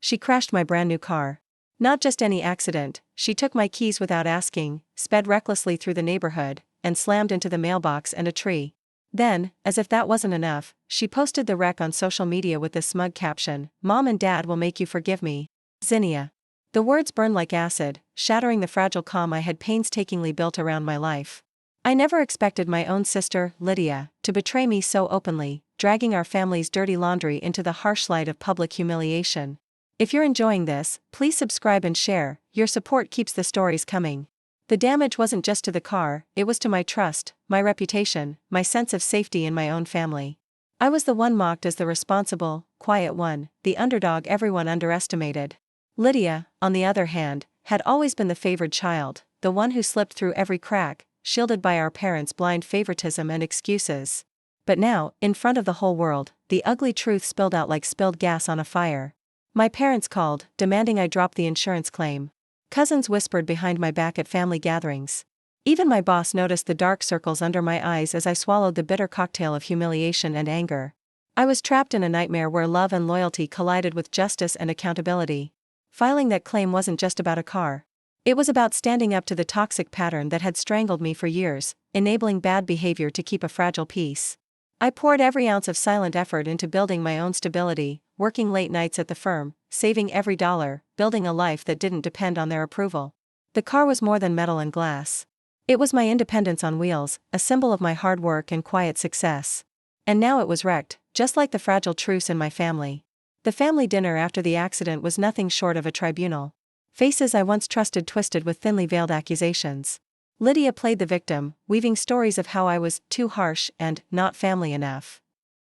She crashed my brand new car. Not just any accident, she took my keys without asking, sped recklessly through the neighborhood, and slammed into the mailbox and a tree. Then, as if that wasn't enough, she posted the wreck on social media with this smug caption, "Mom and Dad will make you forgive me. Zinnia." The words burned like acid, shattering the fragile calm I had painstakingly built around my life. I never expected my own sister, Lydia, to betray me so openly, dragging our family's dirty laundry into the harsh light of public humiliation. If you're enjoying this, please subscribe and share. Your support keeps the stories coming. The damage wasn't just to the car, it was to my trust, my reputation, my sense of safety in my own family. I was the one mocked as the responsible, quiet one, the underdog everyone underestimated. Lydia, on the other hand, had always been the favored child, the one who slipped through every crack, shielded by our parents' blind favoritism and excuses. But now, in front of the whole world, the ugly truth spilled out like spilled gas on a fire. My parents called, demanding I drop the insurance claim. Cousins whispered behind my back at family gatherings. Even my boss noticed the dark circles under my eyes as I swallowed the bitter cocktail of humiliation and anger. I was trapped in a nightmare where love and loyalty collided with justice and accountability. Filing that claim wasn't just about a car. It was about standing up to the toxic pattern that had strangled me for years, enabling bad behavior to keep a fragile peace. I poured every ounce of silent effort into building my own stability, working late nights at the firm, saving every dollar, building a life that didn't depend on their approval. The car was more than metal and glass. It was my independence on wheels, a symbol of my hard work and quiet success. And now it was wrecked, just like the fragile truce in my family. The family dinner after the accident was nothing short of a tribunal. Faces I once trusted twisted with thinly veiled accusations. Lydia played the victim, weaving stories of how I was too harsh and not family enough.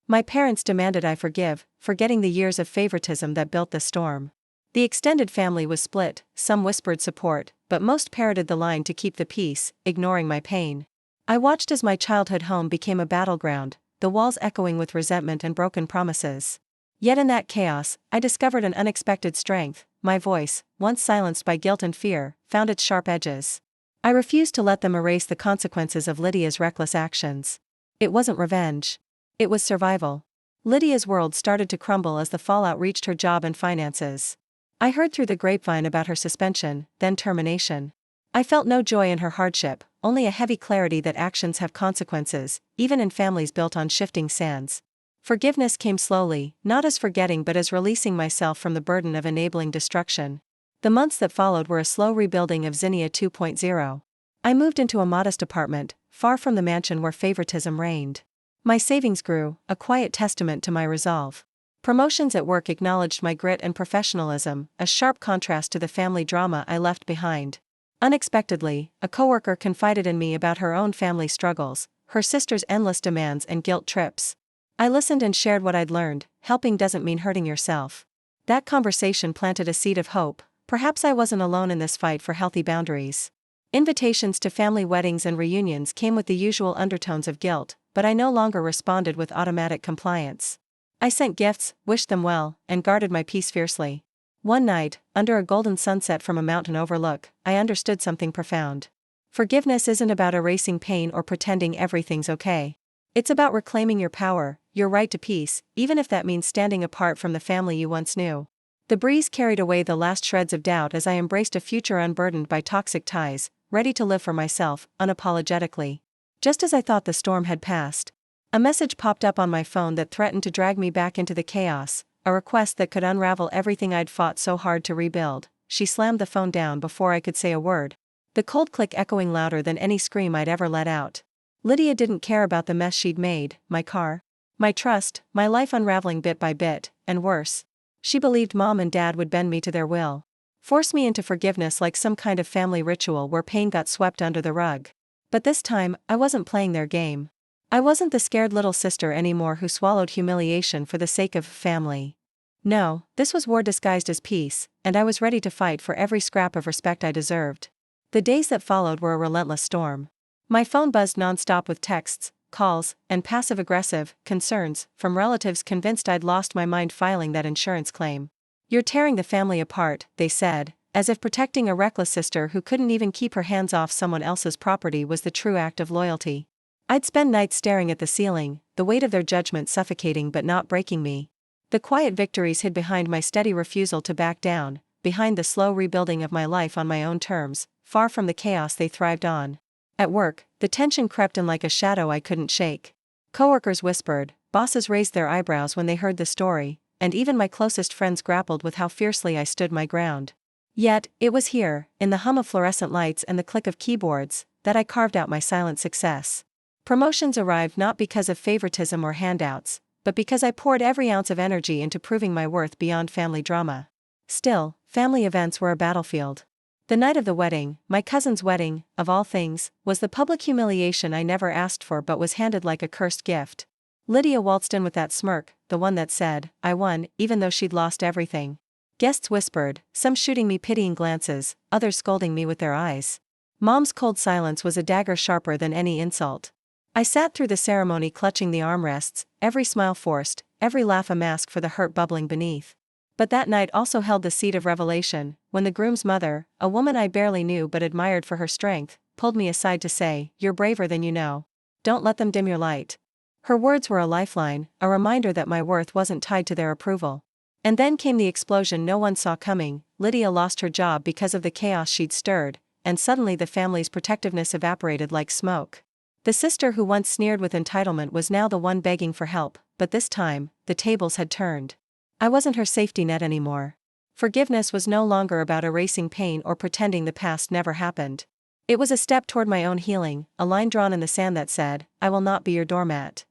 My parents demanded I forgive, forgetting the years of favoritism that built the storm. The extended family was split, some whispered support, but most parroted the line to keep the peace, ignoring my pain. I watched as my childhood home became a battleground, the walls echoing with resentment and broken promises. Yet in that chaos, I discovered an unexpected strength. My voice, once silenced by guilt and fear, found its sharp edges. I refused to let them erase the consequences of Lydia's reckless actions. It wasn't revenge. It was survival. Lydia's world started to crumble as the fallout reached her job and finances. I heard through the grapevine about her suspension, then termination. I felt no joy in her hardship, only a heavy clarity that actions have consequences, even in families built on shifting sands. Forgiveness came slowly, not as forgetting but as releasing myself from the burden of enabling destruction. The months that followed were a slow rebuilding of Zinnia 2.0. I moved into a modest apartment, far from the mansion where favoritism reigned. My savings grew, a quiet testament to my resolve. Promotions at work acknowledged my grit and professionalism, a sharp contrast to the family drama I left behind. Unexpectedly, a coworker confided in me about her own family struggles, her sister's endless demands and guilt trips. I listened and shared what I'd learned. Helping doesn't mean hurting yourself. That conversation planted a seed of hope. Perhaps I wasn't alone in this fight for healthy boundaries. Invitations to family weddings and reunions came with the usual undertones of guilt, but I no longer responded with automatic compliance. I sent gifts, wished them well, and guarded my peace fiercely. One night, under a golden sunset from a mountain overlook, I understood something profound. Forgiveness isn't about erasing pain or pretending everything's okay. It's about reclaiming your power, your right to peace, even if that means standing apart from the family you once knew. The breeze carried away the last shreds of doubt as I embraced a future unburdened by toxic ties, ready to live for myself, unapologetically. Just as I thought the storm had passed, a message popped up on my phone that threatened to drag me back into the chaos, a request that could unravel everything I'd fought so hard to rebuild. She slammed the phone down before I could say a word, the cold click echoing louder than any scream I'd ever let out. Lydia didn't care about the mess she'd made, my car, my trust, my life unraveling bit by bit, and worse. She believed Mom and Dad would bend me to their will. Force me into forgiveness like some kind of family ritual where pain got swept under the rug. But this time, I wasn't playing their game. I wasn't the scared little sister anymore who swallowed humiliation for the sake of family. No, this was war disguised as peace, and I was ready to fight for every scrap of respect I deserved. The days that followed were a relentless storm. My phone buzzed nonstop with texts, calls, and passive-aggressive concerns from relatives convinced I'd lost my mind filing that insurance claim. "You're tearing the family apart," they said, as if protecting a reckless sister who couldn't even keep her hands off someone else's property was the true act of loyalty. I'd spend nights staring at the ceiling, the weight of their judgment suffocating but not breaking me. The quiet victories hid behind my steady refusal to back down, behind the slow rebuilding of my life on my own terms, far from the chaos they thrived on. At work, the tension crept in like a shadow I couldn't shake. Coworkers whispered, bosses raised their eyebrows when they heard the story, and even my closest friends grappled with how fiercely I stood my ground. Yet, it was here, in the hum of fluorescent lights and the click of keyboards, that I carved out my silent success. Promotions arrived not because of favoritism or handouts, but because I poured every ounce of energy into proving my worth beyond family drama. Still, family events were a battlefield. The night of the wedding, my cousin's wedding, of all things, was the public humiliation I never asked for but was handed like a cursed gift. Lydia waltzed in with that smirk, the one that said, I won, even though she'd lost everything. Guests whispered, some shooting me pitying glances, others scolding me with their eyes. Mom's cold silence was a dagger sharper than any insult. I sat through the ceremony clutching the armrests, every smile forced, every laugh a mask for the hurt bubbling beneath. But that night also held the seed of revelation, when the groom's mother, a woman I barely knew but admired for her strength, pulled me aside to say, you're braver than you know. Don't let them dim your light. Her words were a lifeline, a reminder that my worth wasn't tied to their approval. And then came the explosion no one saw coming. Lydia lost her job because of the chaos she'd stirred, and suddenly the family's protectiveness evaporated like smoke. The sister who once sneered with entitlement was now the one begging for help, but this time, the tables had turned. I wasn't her safety net anymore. Forgiveness was no longer about erasing pain or pretending the past never happened. It was a step toward my own healing, a line drawn in the sand that said, I will not be your doormat.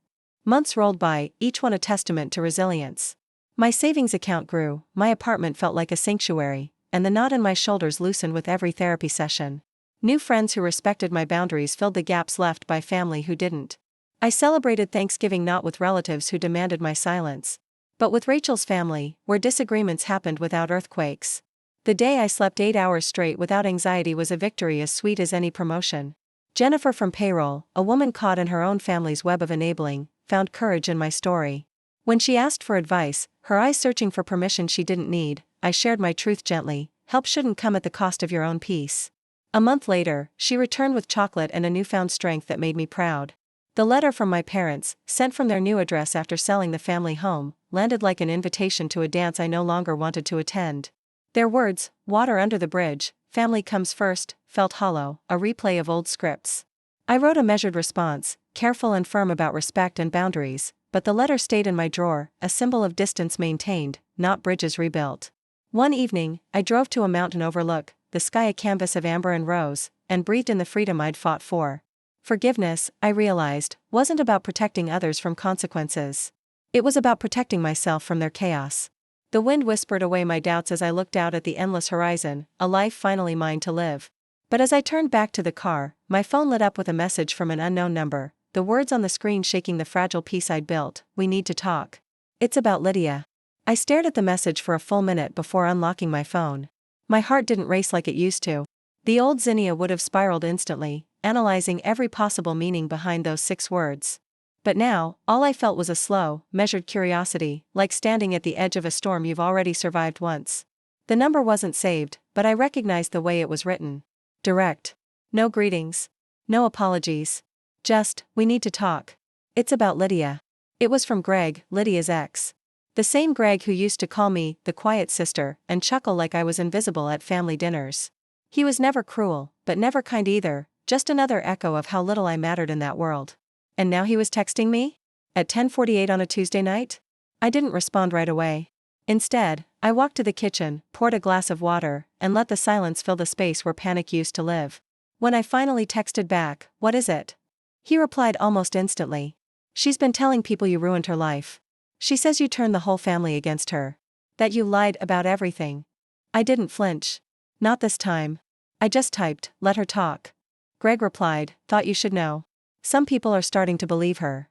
Months rolled by, each one a testament to resilience. My savings account grew, my apartment felt like a sanctuary, and the knot in my shoulders loosened with every therapy session. New friends who respected my boundaries filled the gaps left by family who didn't. I celebrated Thanksgiving not with relatives who demanded my silence, but with Rachel's family, where disagreements happened without earthquakes. The day I slept 8 hours straight without anxiety was a victory as sweet as any promotion. Jennifer from payroll, a woman caught in her own family's web of enabling, found courage in my story. When she asked for advice, her eyes searching for permission she didn't need, I shared my truth gently, help shouldn't come at the cost of your own peace. A month later, she returned with chocolate and a newfound strength that made me proud. The letter from my parents, sent from their new address after selling the family home, landed like an invitation to a dance I no longer wanted to attend. Their words, water under the bridge, family comes first, felt hollow, a replay of old scripts. I wrote a measured response, careful and firm about respect and boundaries, but the letter stayed in my drawer, a symbol of distance maintained, not bridges rebuilt. One evening, I drove to a mountain overlook, the sky a canvas of amber and rose, and breathed in the freedom I'd fought for. Forgiveness, I realized, wasn't about protecting others from consequences. It was about protecting myself from their chaos. The wind whispered away my doubts as I looked out at the endless horizon, a life finally mine to live. But as I turned back to the car, my phone lit up with a message from an unknown number, the words on the screen shaking the fragile peace I'd built, we need to talk. It's about Lydia. I stared at the message for a full minute before unlocking my phone. My heart didn't race like it used to. The old Zinnia would have spiraled instantly, analyzing every possible meaning behind those 6 words. But now, all I felt was a slow, measured curiosity, like standing at the edge of a storm you've already survived once. The number wasn't saved, but I recognized the way it was written. Direct. No greetings. No apologies. Just, we need to talk. It's about Lydia. It was from Greg, Lydia's ex. The same Greg who used to call me the quiet sister and chuckle like I was invisible at family dinners. He was never cruel, but never kind either, just another echo of how little I mattered in that world. And now he was texting me? At 10:48 on a Tuesday night? I didn't respond right away. Instead, I walked to the kitchen, poured a glass of water, and let the silence fill the space where panic used to live. When I finally texted back, what is it? He replied almost instantly. She's been telling people you ruined her life. She says you turned the whole family against her. That you lied about everything. I didn't flinch. Not this time. I just typed, let her talk. Greg replied, thought you should know. Some people are starting to believe her.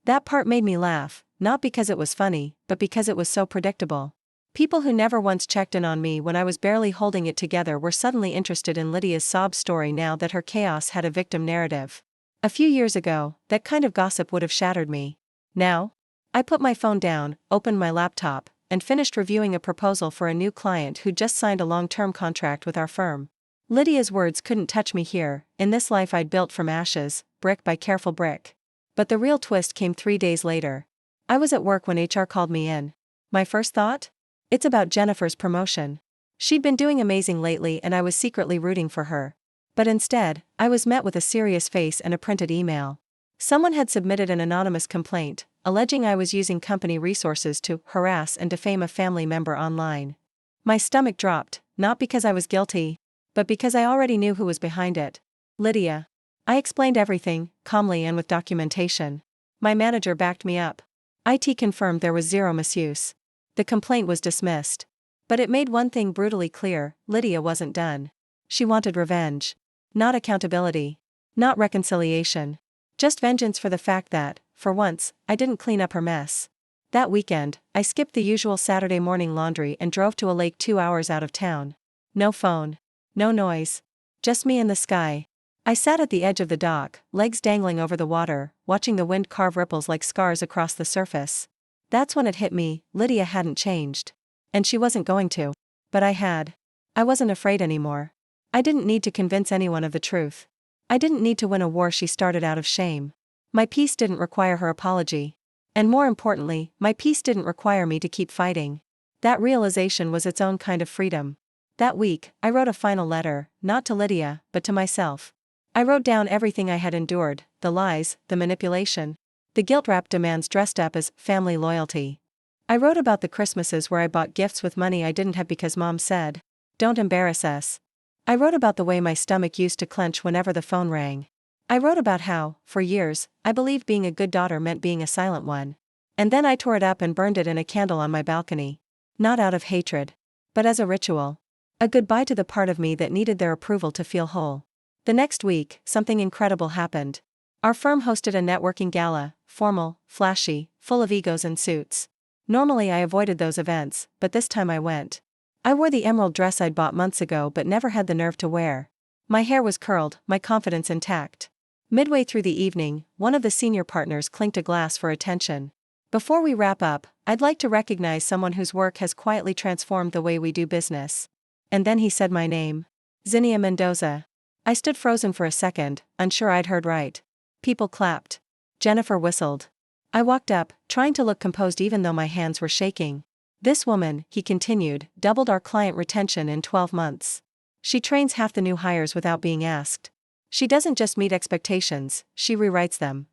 That part made me laugh, not because it was funny, but because it was so predictable. People who never once checked in on me when I was barely holding it together were suddenly interested in Lydia's sob story now that her chaos had a victim narrative. A few years ago, that kind of gossip would have shattered me. Now? I put my phone down, opened my laptop, and finished reviewing a proposal for a new client who just signed a long-term contract with our firm. Lydia's words couldn't touch me here, in this life I'd built from ashes, brick by careful brick. But the real twist came 3 days later. I was at work when HR called me in. My first thought? It's about Jennifer's promotion. She'd been doing amazing lately and I was secretly rooting for her. But instead, I was met with a serious face and a printed email. Someone had submitted an anonymous complaint, alleging I was using company resources to harass and defame a family member online. My stomach dropped, not because I was guilty, but because I already knew who was behind it. Lydia. I explained everything, calmly and with documentation. My manager backed me up. IT confirmed there was zero misuse. The complaint was dismissed. But it made one thing brutally clear: Lydia wasn't done. She wanted revenge. Not accountability. Not reconciliation. Just vengeance for the fact that, for once, I didn't clean up her mess. That weekend, I skipped the usual Saturday morning laundry and drove to a lake 2 hours out of town. No phone. No noise. Just me and the sky. I sat at the edge of the dock, legs dangling over the water, watching the wind carve ripples like scars across the surface. That's when it hit me: Lydia hadn't changed. And she wasn't going to. But I had. I wasn't afraid anymore. I didn't need to convince anyone of the truth. I didn't need to win a war she started out of shame. My peace didn't require her apology. And more importantly, my peace didn't require me to keep fighting. That realization was its own kind of freedom. That week, I wrote a final letter, not to Lydia, but to myself. I wrote down everything I had endured: the lies, the manipulation, the guilt-wrapped demands dressed up as family loyalty. I wrote about the Christmases where I bought gifts with money I didn't have because Mom said, "Don't embarrass us." I wrote about the way my stomach used to clench whenever the phone rang. I wrote about how, for years, I believed being a good daughter meant being a silent one. And then I tore it up and burned it in a candle on my balcony. Not out of hatred, but as a ritual. A goodbye to the part of me that needed their approval to feel whole. The next week, something incredible happened. Our firm hosted a networking gala, formal, flashy, full of egos and suits. Normally I avoided those events, but this time I went. I wore the emerald dress I'd bought months ago but never had the nerve to wear. My hair was curled, my confidence intact. Midway through the evening, one of the senior partners clinked a glass for attention. "Before we wrap up, I'd like to recognize someone whose work has quietly transformed the way we do business." And then he said my name. Zinnia Mendoza. I stood frozen for a second, unsure I'd heard right. People clapped. Jennifer whistled. I walked up, trying to look composed even though my hands were shaking. "This woman," he continued, "doubled our client retention in 12 months. She trains half the new hires without being asked. She doesn't just meet expectations, she rewrites them."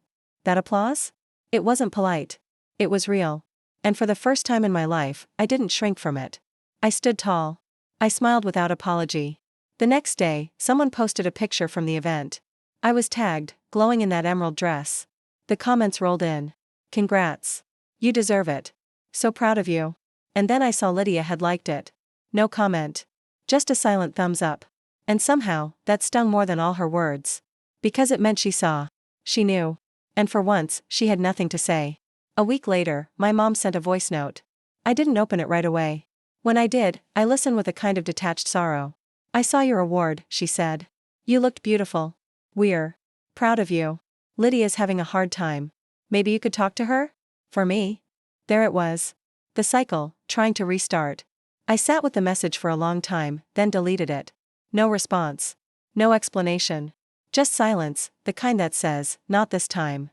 That applause? It wasn't polite. It was real. And for the first time in my life, I didn't shrink from it. I stood tall. I smiled without apology. The next day, someone posted a picture from the event. I was tagged, glowing in that emerald dress. The comments rolled in. "Congrats. You deserve it. So proud of you." And then I saw Lydia had liked it. No comment. Just a silent thumbs up. And somehow, that stung more than all her words. Because it meant she saw. She knew. And for once, she had nothing to say. A week later, my mom sent a voice note. I didn't open it right away. When I did, I listened with a kind of detached sorrow. "I saw your award," she said. "You looked beautiful. We're proud of you. Lydia's having a hard time. Maybe you could talk to her? For me?" There it was. The cycle, trying to restart. I sat with the message for a long time, then deleted it. No response. No explanation. Just silence, the kind that says, "Not this time."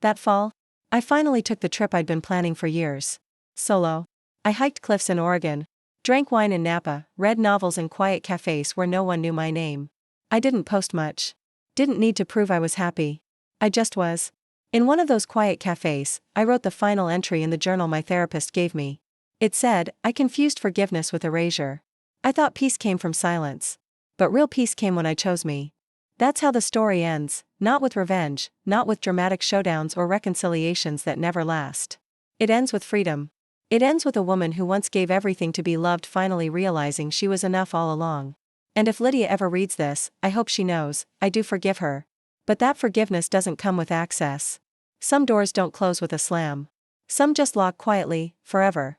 That fall, I finally took the trip I'd been planning for years. Solo. I hiked cliffs in Oregon. Drank wine in Napa, read novels in quiet cafes where no one knew my name. I didn't post much. Didn't need to prove I was happy. I just was. In one of those quiet cafes, I wrote the final entry in the journal my therapist gave me. It said, "I confused forgiveness with erasure. I thought peace came from silence. But real peace came when I chose me." That's how the story ends, not with revenge, not with dramatic showdowns or reconciliations that never last. It ends with freedom. It ends with a woman who once gave everything to be loved finally realizing she was enough all along. And if Lydia ever reads this, I hope she knows, I do forgive her. But that forgiveness doesn't come with access. Some doors don't close with a slam. Some just lock quietly, forever.